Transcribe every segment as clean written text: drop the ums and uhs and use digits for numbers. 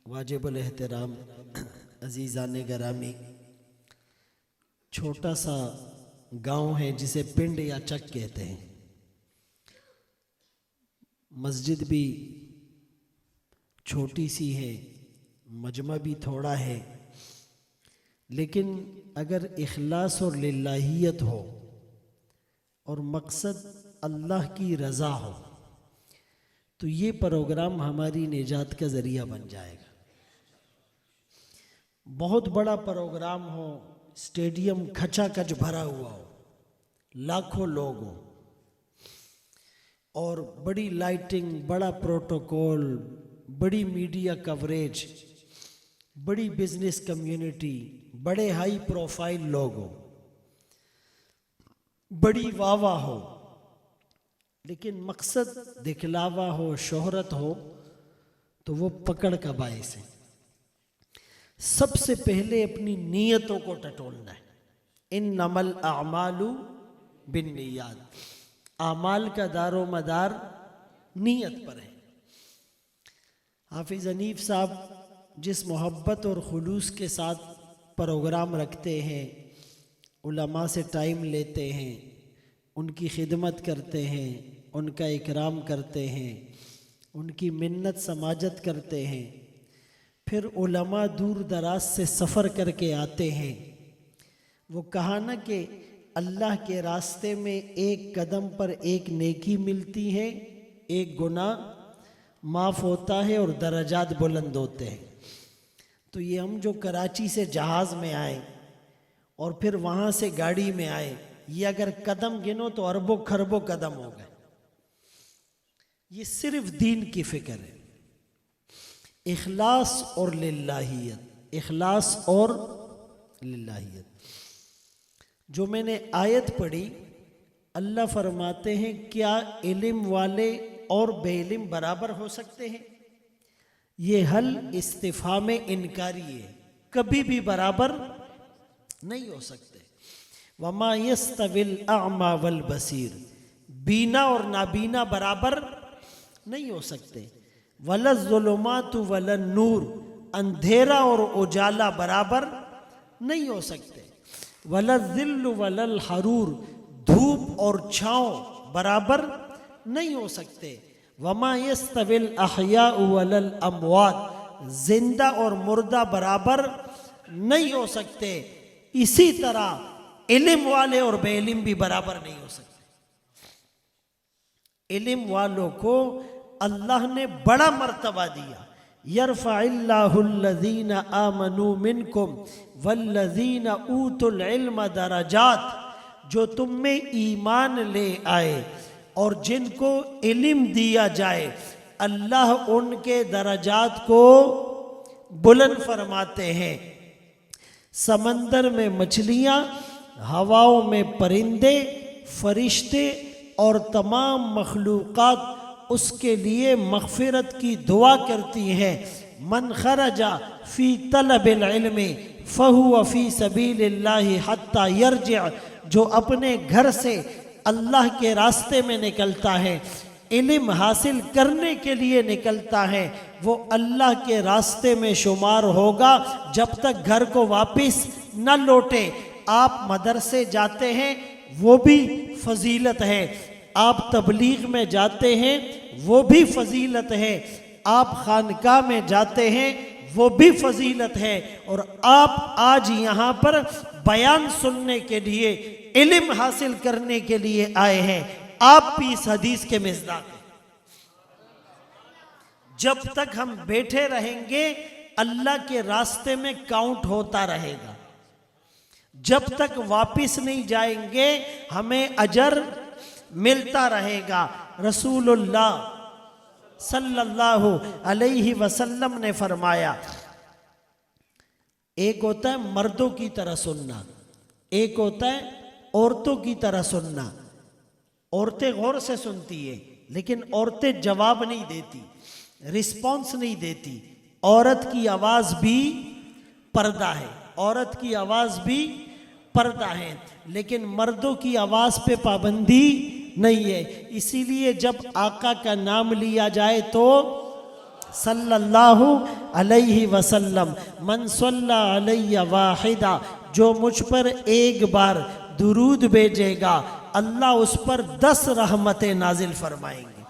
واجب الاحترام عزیزان گرامی، چھوٹا سا گاؤں ہے جسے پنڈ یا چک کہتے ہیں. مسجد بھی چھوٹی سی ہے، مجمع بھی تھوڑا ہے، لیکن اگر اخلاص اور للہیت ہو اور مقصد اللہ کی رضا ہو تو یہ پروگرام ہماری نجات کا ذریعہ بن جائے گا. بہت بڑا پروگرام ہو، اسٹیڈیم کھچا کچ بھرا ہوا ہو، لاکھوں لوگ ہوں، اور بڑی لائٹنگ، بڑا پروٹوکول، بڑی میڈیا کوریج، بڑی بزنس کمیونٹی، بڑے ہائی پروفائل لوگ ہوں، بڑی واہ واہ ہو، لیکن مقصد دکھلاوا ہو، شہرت ہو تو وہ پکڑ کا باعث ہے. سب سے پہلے اپنی نیتوں کو ٹٹولنا ہے. انما الاعمال بالنیات، اعمال کا دار و مدار نیت پر ہے. حافظ حنیف صاحب جس محبت اور خلوص کے ساتھ پروگرام رکھتے ہیں، علماء سے ٹائم لیتے ہیں، ان کی خدمت کرتے ہیں، ان کا اکرام کرتے ہیں، ان کی منت سماجت کرتے ہیں، پھر علماء دور دراز سے سفر کر کے آتے ہیں. وہ کہا نا کہ اللہ کے راستے میں ایک قدم پر ایک نیکی ملتی ہے، ایک گناہ معاف ہوتا ہے اور درجات بلند ہوتے ہیں. تو یہ ہم جو کراچی سے جہاز میں آئے اور پھر وہاں سے گاڑی میں آئے، یہ اگر قدم گنو تو اربوں خربوں قدم ہو گئے. یہ صرف دین کی فکر ہے. اخلاص اور للہیت، اخلاص اور للہیت. جو میں نے آیت پڑھی، اللہ فرماتے ہیں کیا علم والے اور بے علم برابر ہو سکتے ہیں؟ یہ حل استفہام انکاری ہے، کبھی بھی برابر نہیں ہو سکتے. وما یستوی الاعمی والبصیر، بینا اور نابینا برابر نہیں ہو سکتے. ولا الظلمات ولا النور، اندھیرا اور اجالا برابر نہیں ہو سکتے. ولا الظل ولا الحرور، دھوپ اور چھاؤں برابر نہیں ہو سکتے. وما یستوی الاحیاء ولا الاموات، زندہ اور مردہ برابر نہیں ہو سکتے. اسی طرح علم والے اور بے علم بھی برابر نہیں ہو سکتے. علم والوں کو اللہ نے بڑا مرتبہ دیا. یرفع اللہ الذین آمنوا منکم والذین اوتوا العلم درجات، جو تم میں ایمان لے آئے اور جن کو علم دیا جائے، اللہ ان کے درجات کو بلند فرماتے ہیں. سمندر میں مچھلیاں، ہواؤں میں پرندے، فرشتے اور تمام مخلوقات اس کے لیے مغفرت کی دعا کرتی ہیں. من خرج فی طلب العلم فہو فی سبیل اللہ حتی یرجع، جو اپنے گھر سے اللہ کے راستے میں نکلتا ہے، علم حاصل کرنے کے لیے نکلتا ہے، وہ اللہ کے راستے میں شمار ہوگا جب تک گھر کو واپس نہ لوٹے. آپ مدرسے جاتے ہیں وہ بھی فضیلت ہے، آپ تبلیغ میں جاتے ہیں وہ بھی فضیلت ہے، آپ خانقاہ میں جاتے ہیں وہ بھی فضیلت ہے، اور آپ آج یہاں پر بیان سننے کے لیے، علم حاصل کرنے کے لیے آئے ہیں. آپ بھی اس حدیث کے مصداق ہیں. جب تک ہم بیٹھے رہیں گے اللہ کے راستے میں کاؤنٹ ہوتا رہے گا. جب تک واپس نہیں جائیں گے ہمیں اجر ملتا رہے گا. رسول اللہ صلی اللہ علیہ وسلم نے فرمایا، ایک ہوتا ہے مردوں کی طرح سننا، ایک ہوتا ہے عورتوں کی طرح سننا. عورتیں غور سے سنتی ہیں لیکن عورتیں جواب نہیں دیتی، رسپانس نہیں دیتی. عورت کی آواز بھی پردہ ہے، عورت کی آواز بھی پردہ ہے، لیکن مردوں کی آواز پہ پابندی نہیں ہے. اسی لیے جب آقا کا نام لیا جائے تو صلی اللہ علیہ وسلم من صلی علیہ واحدہ، جو مجھ پر ایک بار درود بھیجے گا اللہ اس پر 10 رحمتیں نازل فرمائیں گے۔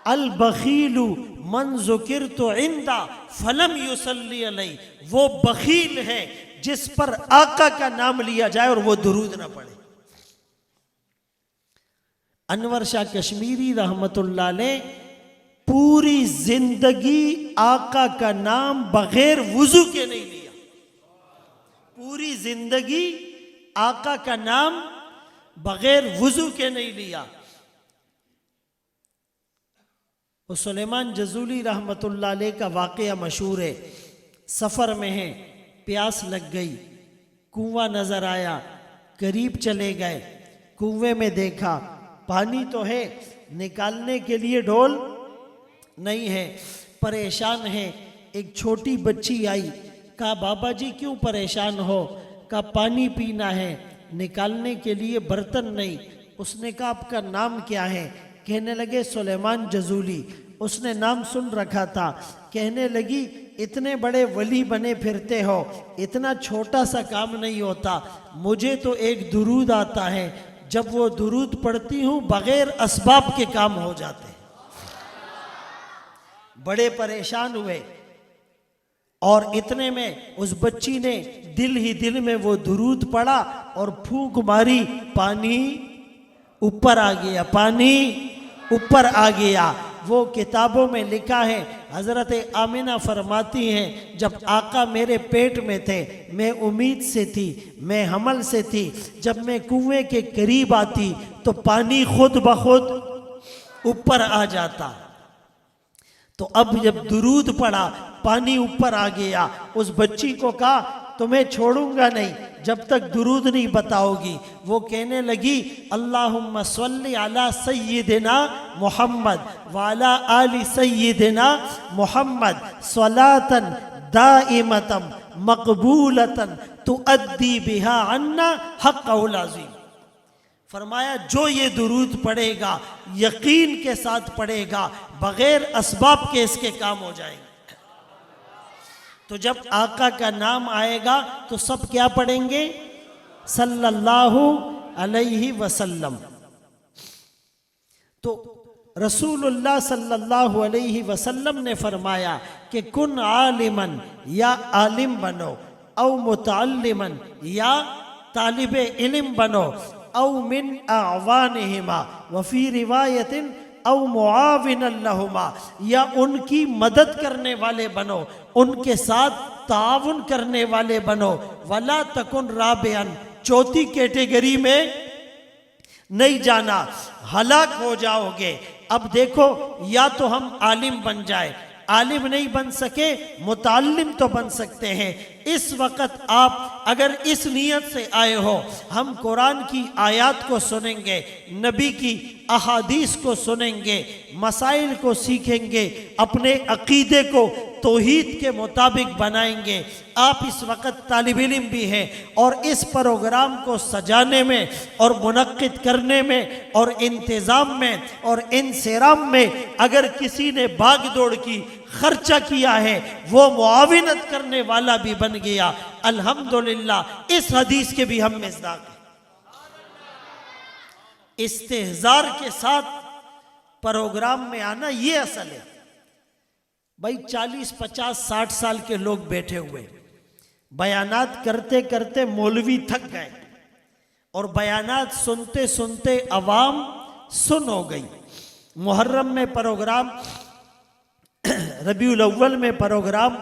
البخیل من ذکرت عندہ فلم یصلی علیہ، وہ بخیل ہے جس پر آقا کا نام لیا جائے اور وہ درود نہ پڑھے۔ انور شاہ کشمیری رحمت اللہ علیہ پوری زندگی آقا کا نام بغیر وضو کے نہیں لیا، پوری زندگی آقا کا نام بغیر وضو کے نہیں لیا۔ وہ سلیمان جزولی رحمت اللہ علیہ کا واقعہ مشہور ہے، سفر میں ہے، پیاس لگ گئی، کنواں نظر آیا، قریب چلے گئے، کنویں میں دیکھا پانی تو ہے، نکالنے کے لیے ڈول نہیں ہے، پریشان ہے۔ ایک چھوٹی بچی آئی، کہا بابا جی کیوں پریشان ہو؟ کہا پانی پینا ہے، نکالنے کے لیے برتن نہیں۔ اس نے کہا آپ کا نام کیا ہے؟ کہنے لگے سلیمان جزولی۔ اس نے نام سن رکھا تھا، کہنے لگی اتنے بڑے ولی بنے پھرتے ہو، اتنا چھوٹا سا کام نہیں ہوتا، مجھے تو ایک درود آتا ہے، جب وہ درود پڑھتی ہوں بغیر اسباب کے کام ہو جاتے ہیں۔ بڑے پریشان ہوئے، اور اتنے میں اس بچی نے دل ہی دل میں وہ درود پڑھا اور پھونک ماری، پانی اوپر آ گیا، پانی اوپر آ گیا۔ وہ کتابوں میں لکھا ہے، حضرت آمنہ فرماتی ہیں جب آقا میرے پیٹ میں تھے میں امید سے تھی، میں حمل سے تھی، جب میں کنویں کے قریب آتی تو پانی خود بخود اوپر آ جاتا۔ تو اب جب درود پڑھا پانی اوپر آ گیا۔ اس بچی کو کہا تمہیں چھوڑوں گا نہیں جب تک درود نہیں بتاؤ گی۔ وہ کہنے لگی اللہم صلی علی سیدنا محمد وعلی آل سیدنا محمد صلاۃ دائمۃ مقبولۃ تؤدی بہا عنا حقہ العظیم۔ فرمایا جو یہ درود پڑھے گا یقین کے ساتھ پڑھے گا، بغیر اسباب کے اس کے کام ہو جائیں گے۔ تو جب آقا کا نام آئے گا تو سب کیا پڑھیں گے؟ صلی اللہ علیہ وسلم۔ تو رسول اللہ صلی اللہ علیہ وسلم نے فرمایا کہ کن عالما، یا عالم بنو، او متعلما، یا طالب علم بنو، او من اعوانہما، وفی روایت او معاونا لہما، یا ان کی مدد کرنے والے بنو، ان کے ساتھ تعاون کرنے والے بنو، ولا تکن رابعا، چوتھی کیٹیگری میں نہیں جانا، ہلاک ہو جاؤ گے۔ اب دیکھو یا تو ہم عالم بن جائے، عالم نہیں بن سکے متعلم تو بن سکتے ہیں۔ اس وقت آپ اگر اس نیت سے آئے ہو ہم قرآن کی آیات کو سنیں گے، نبی کی احادیث کو سنیں گے، مسائل کو سیکھیں گے، اپنے عقیدے کو توحید کے مطابق بنائیں گے۔ آپ اس وقت طالب علم بھی ہیں، اور اس پروگرام کو سجانے میں اور منعقد کرنے میں اور انتظام میں اور انصرام میں اگر کسی نے بھاگ دوڑ کی، خرچہ کیا ہے، وہ معاونت کرنے والا بھی بن گیا۔ الحمدللہ اس حدیث کے بھی ہم مصداق ہیں۔ استحضار کے ساتھ پروگرام میں آنا یہ اصل ہے۔ بھائی 40 50 60 سال کے لوگ بیٹھے ہوئے، بیانات کرتے کرتے مولوی تھک گئے، اور بیانات سنتے سنتے عوام سن ہو گئی۔ محرم میں پروگرام، ربیع الاول میں پروگرام،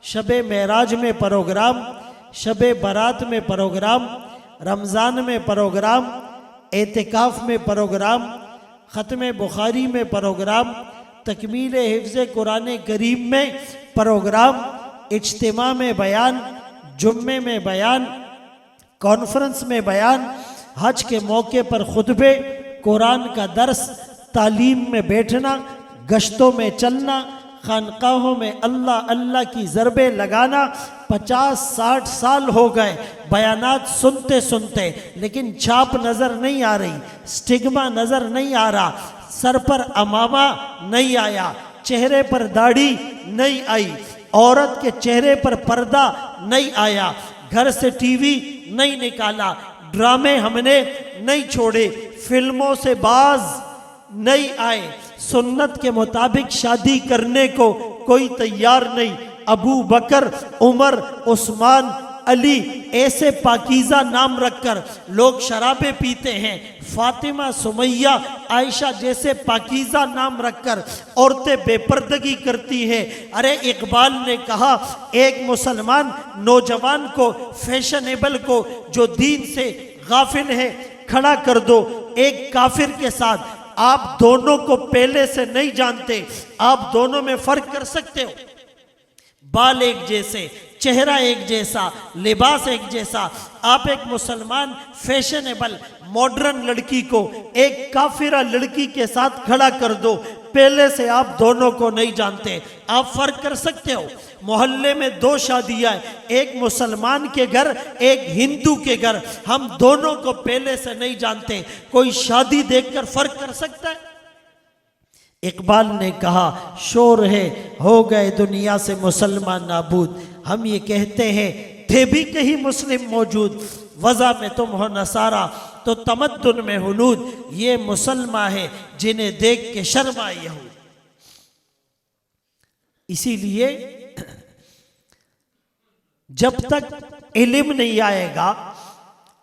شب معراج میں پروگرام، شب برات میں پروگرام، رمضان میں پروگرام، اعتکاف میں پروگرام، ختم بخاری میں پروگرام، تکمیل حفظ قرآن کریم میں پروگرام، اجتماع میں بیان، جمعے میں بیان، کانفرنس میں بیان، حج کے موقع پر خطبے، قرآن کا درس، تعلیم میں بیٹھنا، گشتوں میں چلنا، خانقاہوں میں اللہ اللہ کی ضربیں لگانا۔ 50 60 سال ہو گئے بیانات سنتے سنتے، لیکن چھاپ نظر نہیں آ رہی، سٹگما نظر نہیں آ رہا، سر پر امامہ نہیں آیا۔ چہرے پر داڑھی نہیں آئی، عورت کے چہرے پر پردہ نہیں آیا، گھر سے ٹی وی نہیں نکالا، ڈرامے ہم نے نہیں چھوڑے، فلموں سے باز نہیں آئے، سنت کے مطابق شادی کرنے کو کوئی تیار نہیں۔ ابو بکر، عمر، عثمان، علی ایسے پاکیزہ نام رکھ کر لوگ شرابیں پیتے ہیں، فاطمہ، سمیہ، عائشہ جیسے پاکیزہ نام رکھ کر عورتیں بے پردگی کرتی ہیں۔ ارے اقبال نے کہا ایک مسلمان نوجوان کو، فیشنیبل کو، جو دین سے غافل ہے، کھڑا کر دو ایک کافر کے ساتھ۔ آپ دونوں کو پہلے سے نہیں جانتے، آپ دونوں میں فرق کر سکتے ہو؟ بال ایک جیسے، چہرہ ایک جیسا، لباس ایک جیسا۔ آپ ایک مسلمان فیشنیبل ماڈرن لڑکی کو ایک کافرہ لڑکی کے ساتھ کھڑا کر دو، پہلے سے آپ دونوں کو نہیں جانتے، آپ فرق کر سکتے ہو؟ محلے میں دو شادیاں، ایک مسلمان کے گھر، ایک ہندو کے گھر، ہم دونوں کو پہلے سے نہیں جانتے، کوئی شادی دیکھ کر فرق کر سکتا ہے؟ اقبال نے کہا شور ہے ہو گئے دنیا سے مسلمان نابود۔ ہم یہ کہتے ہیں تھے بھی کہیں مسلم موجود، وضع میں تم ہو نصارہ تو تمدن میں ہنود، یہ مسلمان ہے جنہیں دیکھ کے شرما یہود۔ اسی لیے جب تک علم نہیں آئے گا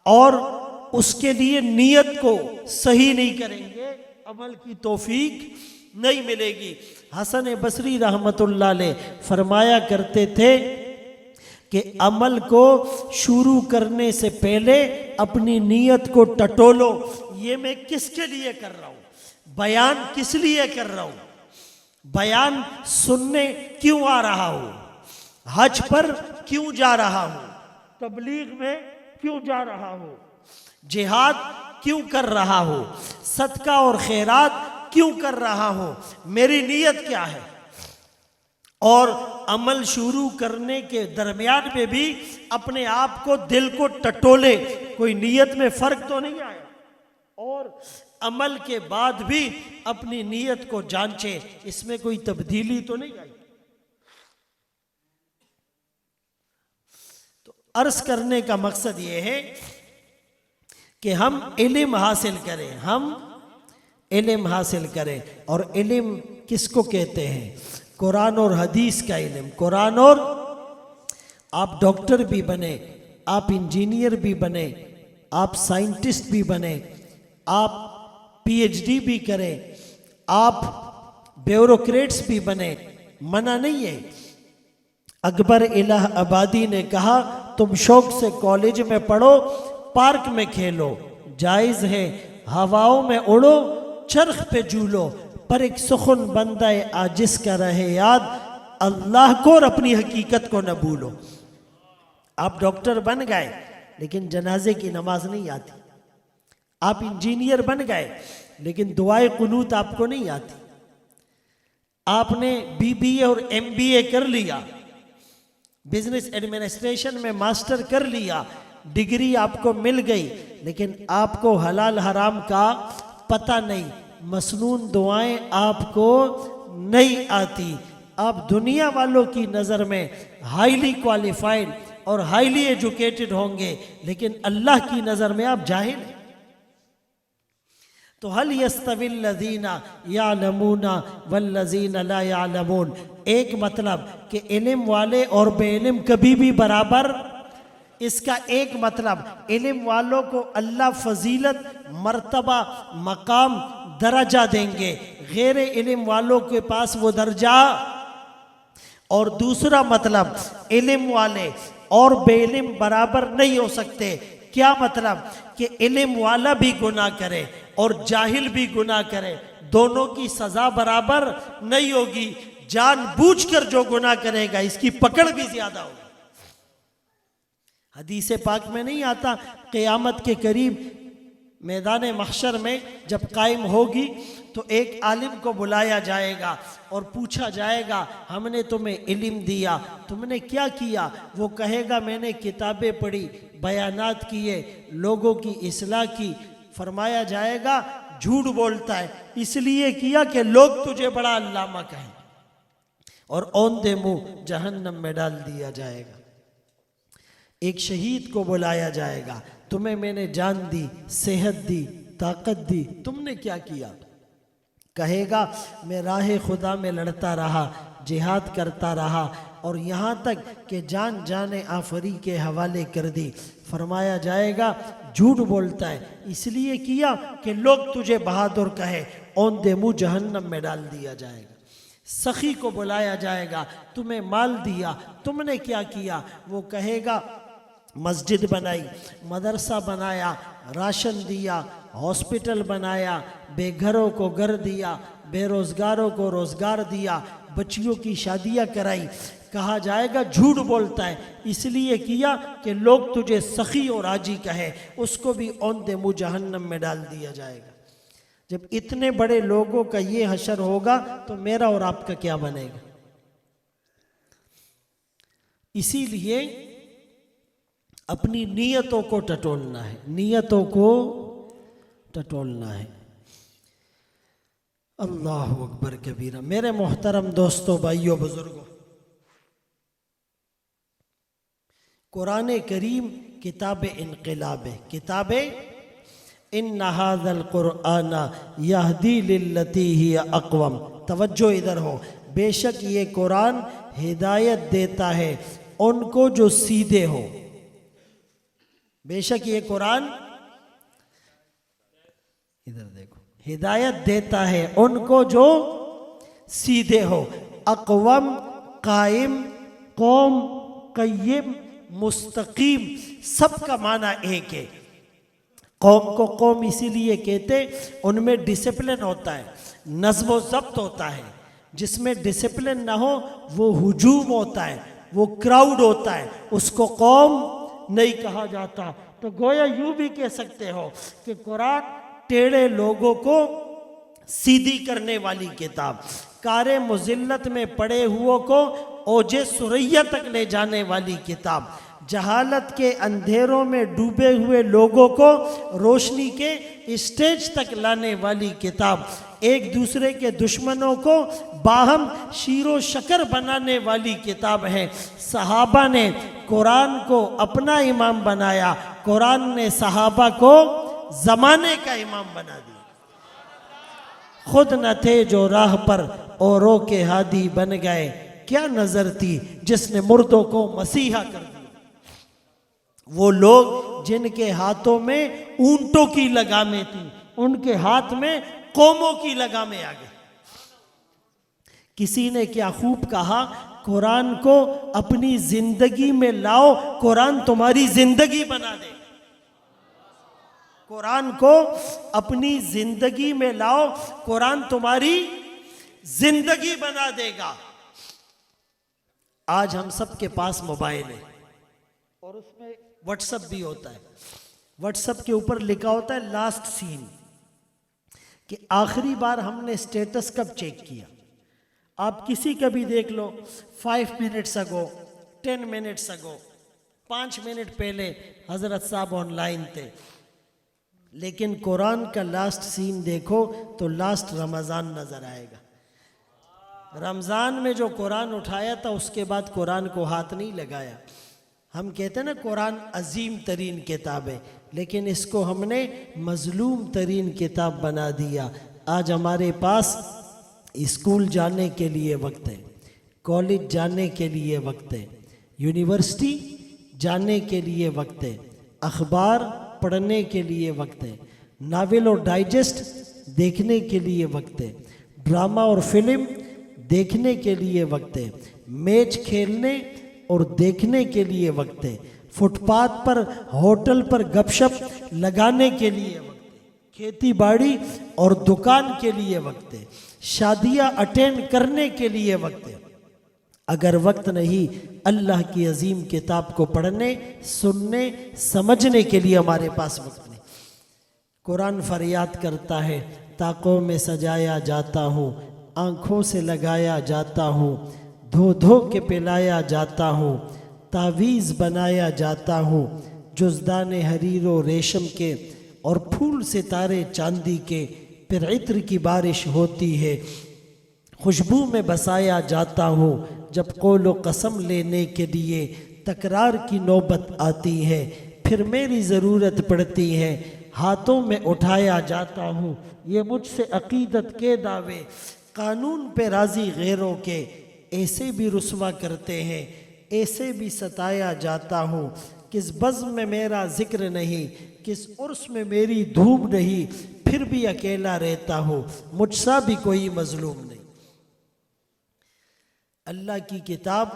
اور اس کے لیے نیت کو صحیح نہیں کریں گے، عمل کی توفیق نہیں ملے گی۔ حسن بصری رحمت اللہ علیہ فرمایا کرتے تھے کہ عمل کو شروع کرنے سے پہلے اپنی نیت کو ٹٹولو، یہ میں کس کے لیے کر رہا ہوں، بیان کس لیے کر رہا ہوں، بیان سننے کیوں آ رہا ہوں، حج پر کیوں جا رہا ہوں، تبلیغ میں کیوں جا رہا ہوں، جہاد کیوں کر رہا ہوں، صدقہ اور خیرات کیوں کر رہا ہوں، میری نیت کیا ہے؟ اور عمل شروع کرنے کے درمیان میں بھی اپنے آپ کو، دل کو ٹٹولے، کوئی نیت میں فرق تو نہیں آیا، اور عمل کے بعد بھی اپنی نیت کو جانچے، اس میں کوئی تبدیلی تو نہیں آئی۔ تو عرض کرنے کا مقصد یہ ہے کہ ہم علم حاصل کریں، ہم علم حاصل کریں، اور علم کس کو کہتے ہیں؟ قرآن اور حدیث کا علم۔ قرآن اور، آپ ڈاکٹر بھی بنے، آپ انجینئر بھی بنے، آپ سائنٹسٹ بھی بنے، آپ پی ایچ ڈی بھی کریں، آپ بیوروکریٹس بھی بنے، منع نہیں ہے۔ اکبر الہ آبادی نے کہا تم شوق سے کالج میں پڑھو، پارک میں کھیلو، جائز ہے ہواؤں میں اڑو، چرخ پہ جھولو، پر ایک سخن بندہ عاجز کا رہے یاد، اللہ کو اور اپنی حقیقت کو نہ بھولو۔ آپ ڈاکٹر بن گئے لیکن جنازے کی نماز نہیں آتی، آپ انجینئر بن گئے لیکن دعائے قنوت آپ کو نہیں آتی، آپ نے بی بی اے اور ایم بی اے کر لیا، بزنس ایڈمنسٹریشن میں ماسٹر کر لیا، ڈگری آپ کو مل گئی، لیکن آپ کو حلال حرام کا پتہ نہیں، مسنون دعائیں آپ کو نہیں آتی، آپ دنیا والوں کی نظر میں ہائیلی کوالیفائڈ اور ہائیلی ایجوکیٹڈ ہوں گے، لیکن اللہ کی نظر میں آپ جاہل ہیں۔ تو هل يستوي الذين يعلمون والذين لا يعلمون، ایک مطلب کہ علم والے اور بے علم کبھی بھی برابر، اس کا ایک مطلب علم والوں کو اللہ فضیلت، مرتبہ، مقام، درجہ دیں گے، غیر علم والوں کے پاس وہ درجہ، اور دوسرا مطلب علم والے اور بے علم برابر نہیں ہو سکتے۔ کیا مطلب؟ کہ علم والا بھی گناہ کرے اور جاہل بھی گناہ کرے، دونوں کی سزا برابر نہیں ہوگی، جان بوجھ کر جو گناہ کرے گا اس کی پکڑ بھی زیادہ ہوگی۔ حدیث پاک میں نہیں آتا قیامت کے قریب میدان محشر میں جب قائم ہوگی تو ایک عالم کو بلایا جائے گا اور پوچھا جائے گا ہم نے تمہیں علم دیا، تم نے کیا کیا؟ وہ کہے گا میں نے کتابیں پڑھی، بیانات کیے، لوگوں کی اصلاح کی۔ فرمایا جائے گا جھوٹ بولتا ہے، اس لیے کیا کہ لوگ تجھے بڑا علامہ کہیں۔ اور اوندے منہ جہنم میں ڈال دیا جائے گا۔ ایک شہید کو بلایا جائے گا، تمہیں میں نے جان دی، صحت دی، طاقت دی، تم نے کیا کیا؟ کہے گا میں راہ خدا میں لڑتا رہا، جہاد کرتا رہا، اور یہاں تک کہ جان آفری کے حوالے کر دی۔ فرمایا جائے گا جھوٹ بولتا ہے، اس لیے کیا کہ لوگ تجھے بہادر کہے، اوندے منہ جہنم میں ڈال دیا جائے گا۔ سخی کو بلایا جائے گا، تمہیں مال دیا، تم نے کیا کیا؟ وہ کہے گا مسجد بنائی، مدرسہ بنایا، راشن دیا، ہاسپٹل بنایا، بے گھروں کو گھر دیا، بے روزگاروں کو روزگار دیا، بچیوں کی شادیاں کرائی۔ کہا جائے گا جھوٹ بولتا ہے، اس لیے کیا کہ لوگ تجھے سخی اور راجی کہے، اس کو بھی اوندے منہ جہنم میں ڈال دیا جائے گا۔ جب اتنے بڑے لوگوں کا یہ حشر ہوگا تو میرا اور آپ کا کیا بنے گا؟ اسی لیے اپنی نیتوں کو ٹٹولنا ہے، نیتوں کو ٹٹولنا ہے۔ اللہ اکبر کبیرہ۔ میرے محترم دوستوں، بھائیوں، بزرگوں، قرآن کریم کتاب انقلاب ہے، کتاب ان ھذا القرآن یہدی للتی ہی اقوم۔ توجہ ادھر ہو، بے شک یہ قرآن ہدایت دیتا ہے ان کو جو سیدھے ہو۔ بے شک یہ قرآن، ادھر دیکھو، ہدایت دیتا ہے ان کو جو سیدھے ہو۔ اقوم، قائم، قوم، قیم، مستقیم، سب کا معنی ایک ہے۔ قوم کو قوم اسی لیے کہتے ان میں ڈسپلن ہوتا ہے، نظم و ضبط ہوتا ہے۔ جس میں ڈسپلن نہ ہو وہ ہجوم ہوتا ہے، وہ کراؤڈ ہوتا ہے، اس کو قوم نہیں کہا جاتا۔ تو گویا یوں بھی کہہ سکتے ہو کہ قرآن ٹیڑے لوگوں کو سیدھی کرنے والی کتاب، کار مذلت میں پڑے ہوئے کو اوج ثریا تک لے جانے والی کتاب، جہالت کے اندھیروں میں ڈوبے ہوئے لوگوں کو روشنی کے اسٹیج تک لانے والی کتاب، ایک دوسرے کے دشمنوں کو باہم شیر و شکر بنانے والی کتاب ہے۔ صحابہ نے قرآن کو اپنا امام بنایا، قرآن نے صحابہ کو زمانے کا امام بنا دیا۔ خود نہ تھے جو راہ پر اوروں کے ہادی بن گئے، کیا نظر تھی جس نے مردوں کو مسیحا کر دیا۔ وہ لوگ جن کے ہاتھوں میں اونٹوں کی لگامیں تھیں، ان کے ہاتھ میں قوموں کی لگامیں آ گئی۔ کسی نے کیا خوب کہا، قرآن کو اپنی زندگی میں لاؤ، قرآن تمہاری زندگی بنا دے۔ قرآن کو اپنی زندگی میں لاؤ، قرآن تمہاری زندگی بنا دے گا۔ آج ہم سب کے پاس موبائل ہے اور اس میں واٹس ایپ بھی ہوتا ہے۔ واٹس ایپ کے اوپر لکھا ہوتا ہے لاسٹ سین، کہ آخری بار ہم نے سٹیٹس کب چیک کیا۔ آپ کسی کا بھی دیکھ لو، 5 منٹس اگو، 10 منٹس اگو، 5 منٹ پہلے حضرت صاحب آن لائن تھے۔ لیکن قرآن کا لاسٹ سین دیکھو تو لاسٹ رمضان نظر آئے گا۔ رمضان میں جو قرآن اٹھایا تھا اس کے بعد قرآن کو ہاتھ نہیں لگایا۔ ہم کہتے ہیں نا قرآن عظیم ترین کتاب ہے، لیکن اس کو ہم نے مظلوم ترین کتاب بنا دیا۔ آج ہمارے پاس اسکول جانے کے لیے وقت ہے، کالج جانے کے لیے وقت ہے، یونیورسٹی جانے کے لیے وقت ہے، اخبار پڑھنے کے لیے وقت ہے، ناول اور ڈائجسٹ دیکھنے کے لیے وقت ہے، ڈرامہ اور فلم دیکھنے کے لیے وقت ہے، میچ کھیلنے اور دیکھنے کے لیے وقت ہے، فٹ پاتھ پر ہوٹل پر گپ شپ لگانے کے لیے وقت ہے، کھیتی باڑی اور دکان کے لیے وقت ہے، شادیاں اٹینڈ کرنے کے لیے وقت ہے۔ اگر وقت نہیں اللہ کی عظیم کتاب کو پڑھنے، سننے، سمجھنے کے لیے ہمارے پاس وقت نہیں۔ قرآن فریاد کرتا ہے، طاقوں میں سجایا جاتا ہوں، آنکھوں سے لگایا جاتا ہوں، دھو دھو کے پلایا جاتا ہوں، تعویذ بنایا جاتا ہوں، جزدان حریر و ریشم کے اور پھول ستارے چاندی کے، پھر عطر کی بارش ہوتی ہے، خوشبو میں بسایا جاتا ہوں جب قول و قسم لینے کے لیے تکرار کی نوبت آتی ہے، پھر میری ضرورت پڑتی ہے ہاتھوں میں اٹھایا جاتا ہوں۔ یہ مجھ سے عقیدت کے دعوے قانون پہ راضی غیروں کے ایسے بھی رسوا کرتے ہیں، ایسے بھی ستایا جاتا ہوں۔ کس بزم میں میرا ذکر نہیں، کس عرس میں میری دھوم نہیں، پھر بھی اکیلا رہتا ہوں، مجھ سا بھی کوئی مظلوم نہیں۔ اللہ کی کتاب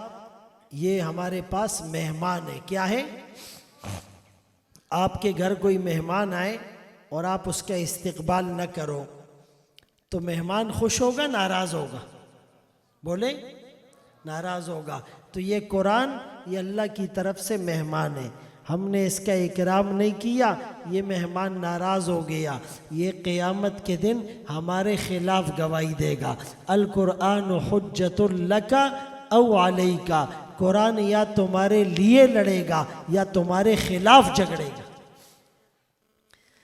یہ ہمارے پاس مہمان ہے۔ کیا ہے؟ آپ کے گھر کوئی مہمان آئے اور آپ اس کا استقبال نہ کرو تو مہمان خوش ہوگا ناراض ہوگا؟ بولے، ناراض ہوگا۔ تو یہ قرآن یہ اللہ کی طرف سے مہمان ہے، ہم نے اس کا اکرام نہیں کیا، یہ مہمان ناراض ہو گیا، یہ قیامت کے دن ہمارے خلاف گواہی دے گا۔ القرآن حجت لک او علیک، قرآن یا تمہارے لیے لڑے گا یا تمہارے خلاف جھگڑے گا۔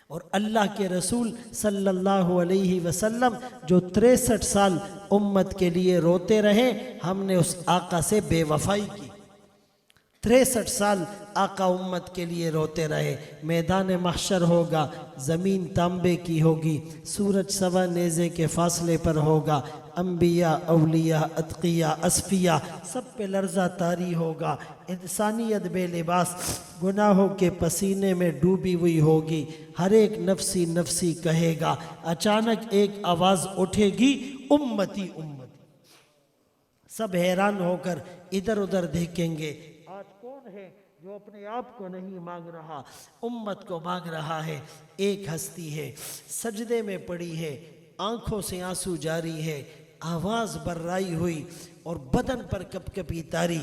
اور اللہ کے رسول صلی اللہ علیہ وسلم جو 63 سال امت کے لیے روتے رہے، ہم نے اس آقا سے بے وفائی کی۔ 63 سال آقا امت کے لیے روتے رہے۔ میدان محشر ہوگا، زمین تانبے کی ہوگی، سورج سوا نیزے کے فاصلے پر ہوگا، انبیاء، اولیاء، اتقیاء، اصفیاء سب پہ لرزہ طاری ہوگا، انسانیت بے لباس گناہوں کے پسینے میں ڈوبی ہوئی ہوگی، ہر ایک نفسی نفسی کہے گا۔ اچانک ایک آواز اٹھے گی، امتی امتی۔ سب حیران ہو کر ادھر ادھر دیکھیں گے، آج کون ہے جو اپنے آپ کو نہیں مانگ رہا، امت کو مانگ رہا ہے؟ ایک ہستی ہے، سجدے میں پڑی ہے، آنکھوں سے آنسو جاری ہے، آواز بررائی ہوئی اور بدن پر کپ کپی تاری،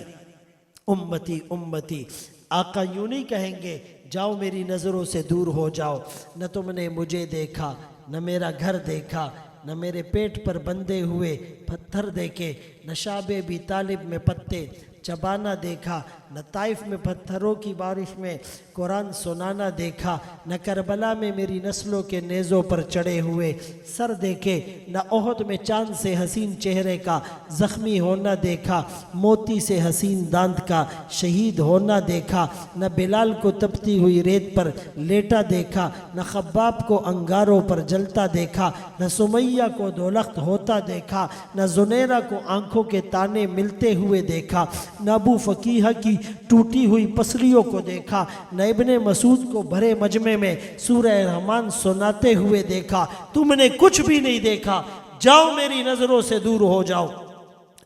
امتی امتی۔ آقا یوں نہیں کہیں گے جاؤ میری نظروں سے دور ہو جاؤ، نہ تم نے مجھے دیکھا، نہ میرا گھر دیکھا، نہ میرے پیٹ پر بندھے ہوئے پتھر دیکھے، نہ شعب ابی طالب میں پتے چبانا دیکھا، نہ طائف میں پتھروں کی بارش میں قرآن سنانا دیکھا، نہ کربلا میں میری نسلوں کے نیزوں پر چڑھے ہوئے سر دیکھے، نہ احد میں چاند سے حسین چہرے کا زخمی ہونا دیکھا، موتی سے حسین دانت کا شہید ہونا دیکھا، نہ بلال کو تپتی ہوئی ریت پر لیٹا دیکھا، نہ خباب کو انگاروں پر جلتا دیکھا، نہ سمیہ کو دولخت ہوتا دیکھا، نہ زنیرہ کو آنکھوں کے تانے ملتے ہوئے دیکھا، نہ ابو فقیہ کی ٹوٹی ہوئی پسلیوں کو دیکھا، نہ ابن مسعود کو بھرے مجمع میں سورہ رحمان سناتے ہوئے دیکھا۔ تم نے کچھ بھی نہیں دیکھا، جاؤ میری نظروں سے دور ہو جاؤ۔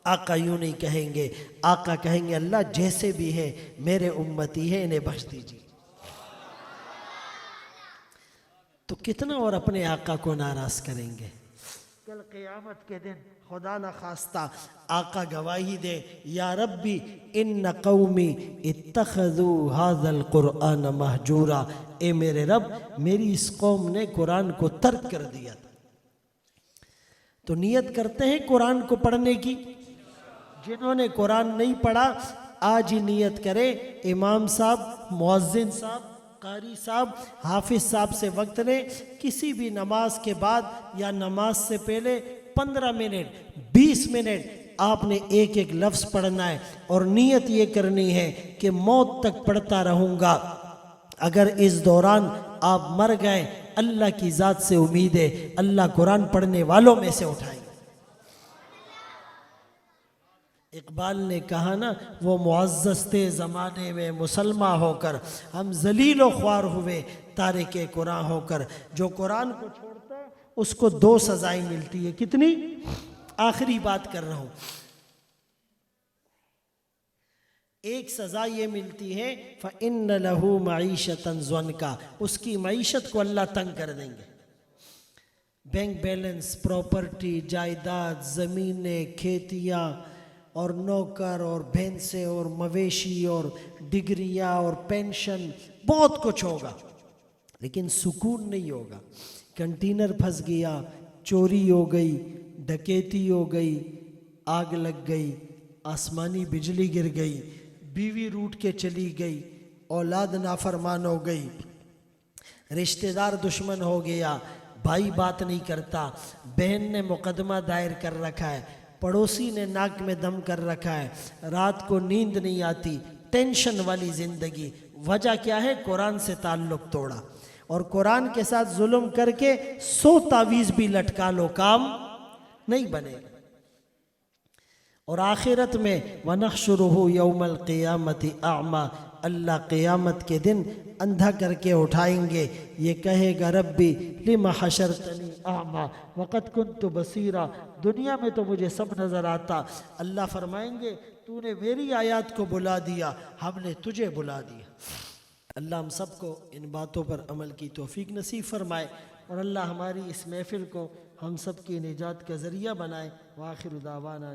آقا یوں نہیں کہیں گے، آقا کہیں گے اللہ جیسے بھی ہے میرے امتی ہے، انہیں بخش دیجیے۔ تو کتنا اور اپنے آقا کو ناراض کریں گے؟ کل قیامت کے دن خدا نہ خواستہ آقا گواہی دے، یا ربی ان قومی اتخذوا هذا القرآن مہجورا، اے میرے رب میری اس قوم نے قرآن کو ترک کر دیا تھا۔ تو نیت کرتے ہیں قرآن کو پڑھنے کی؟ جنہوں نے قرآن نہیں پڑھا آج ہی نیت کرے، امام صاحب، مؤذن صاحب، قاری صاحب، حافظ صاحب سے وقت لیں، کسی بھی نماز کے بعد یا نماز سے پہلے 15 منٹ 20 منٹ آپ نے ایک ایک لفظ پڑھنا ہے، اور نیت یہ کرنی ہے کہ موت تک پڑھتا رہوں گا۔ اگر اس دوران آپ مر گئے، اللہ کی ذات سے امید ہے اللہ قرآن پڑھنے والوں میں سے اٹھائیں۔ اقبال نے کہا نا، وہ معزز تھے زمانے میں مسلمان ہو کر، ہم ذلیل و خوار ہوئے تارک قرآن ہو کر۔ جو قرآن کو چھوڑتا ہے اس کو 2 سزائیں ملتی ہے۔ کتنی؟ آخری بات کر رہا ہوں۔ ایک سزا یہ ملتی ہے فَإِنَّ لَهُ مَعِيشَةً ضَنْكَ، اس کی معیشت کو اللہ تنگ کر دیں گے۔ بینک بیلنس، پراپرٹی، جائیداد، زمینیں، کھیتیاں اور نوکر اور بھینسیں اور مویشی اور ڈگریاں اور پینشن، بہت کچھ ہوگا لیکن سکون نہیں ہوگا۔ کنٹینر پھنس گیا، چوری ہو گئی، ڈکیتی ہو گئی، آگ لگ گئی، آسمانی بجلی گر گئی، بیوی روٹ کے چلی گئی، اولاد نافرمان ہو گئی، رشتہ دار دشمن ہو گیا، بھائی بات نہیں کرتا، بہن نے مقدمہ دائر کر رکھا ہے، پڑوسی نے ناک میں دم کر رکھا ہے، رات کو نیند نہیں آتی، ٹینشن والی زندگی، وجہ کیا ہے؟ قرآن سے تعلق توڑا، اور قرآن کے ساتھ ظلم کر کے 100 تعویذ بھی لٹکا لو، کام نہیں بنے گا۔ اور آخرت میں وَنَحْشُرُهُ يَوْمَ الْقِيَامَةِ أَعْمَى، اللہ قیامت کے دن اندھا کر کے اٹھائیں گے، یہ کہے گا ربی لِمَ حَشَرْتَنِي أَعْمَى وَقَدْ كُنْتُ بَصِيرًا، دنیا میں تو مجھے سب نظر آتا، اللہ فرمائیں گے تو نے میری آیات کو بلا دیا، ہم نے تجھے بلا دیا۔ اللہ ہم سب کو ان باتوں پر عمل کی توفیق نصیب فرمائے، اور اللہ ہماری اس محفل کو ہم سب کی نجات کا ذریعہ بنائے۔ وآخر دعوانا